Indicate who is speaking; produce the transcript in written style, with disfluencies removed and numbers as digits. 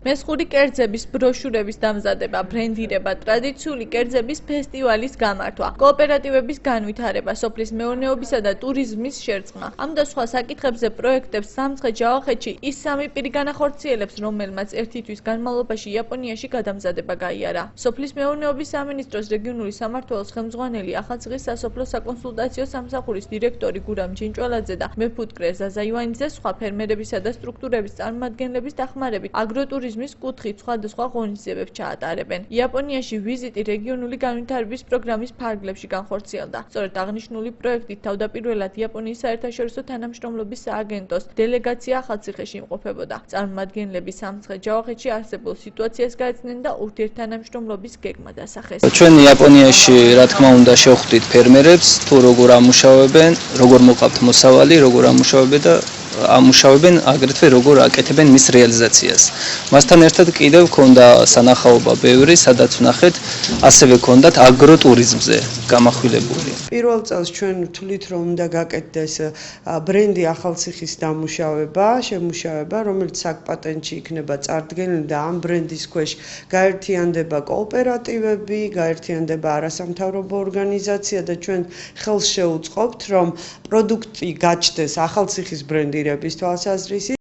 Speaker 1: მესხური კერძების ბროშურების დამზადება, ბრენდირება, ტრადიციული კერძების ფესტივალის გამართვა, კოოპერატივების განვითარება, სოფლის მეურნეობისა და ტურიზმის შერწყმა. ამ და სხვა საკითხებზე პროექტებს სამცხე-ჯავახეთში ის სამი პირი განახორციელებს, რომელმაც ერთი თვის განმავლობაში იაპონიაში გადამზადება გაიარა. სოფლის მეურნეობის სამინისტროს რეგიონული სამმართველოს ხელმძღვანელი, ახალციხის სასოფლო საკონსულტაციო სამსახურის დირექტორი გურამ ჯინჭველაძე და მეფუტკრე ზაზა ივანიძე სხვა ფერმერებისა და სტრუქტურების წარმომადგენლების დახმარებით აგროტურიზმის კუთხით სხვადასხვა ღონისძიებებს ჩაატარებენ. იაპონიაში ვიზიტი რეგიონული განვითარების პროგრამის ფარგლებში განხორციელდა. სწორედ აღნიშნული პროექტით თავდაპირველად იაპონიის საერთაშორისო თანამშრომლობის სააგენტოს დელეგაცია ახალციხეში იმყოფებოდა. წარმომადგენლები სამცხე-ჯავახეთში არსებულ სიტუაციას გაეცნენ და ურთიერთთანამშრომლობის გეგმა დასახეს.
Speaker 2: ჩვენ იაპონიაში, რა თქმა უნდა, შევხვდით ფერმერებს, თუ როგორ ამუშავებენ, როგორ მოყავთ მოსავალი, როგორ ამუშავებენ, აგრეთვე როგორ აკეთებენ მის რეალიზაციას. მასთან ერთად კიდევ ქონდა სანახაობა ბევრი, სადაც ვნახეთ, ასევე ქონდათ აგროტურიზმზე გამახვილებული.
Speaker 3: პირველ წელს ჩვენ ვთვლით, რომ უნდა გაკეთდეს ბრენდი ახალციხის შემუშავება, რომელიც საკპატენტში იქნება წარდგენილი და ამ ბრენდის ქვეშ გაერთიანდება კოოპერატივები, გაერთიანდება არასამთავრობო ორგანიზაცია და ჩვენ ხელს შევუწყობთ, რომ პროდუქტი გაჩნდეს ახალციხის ბრენდირების თვალსაზრისით.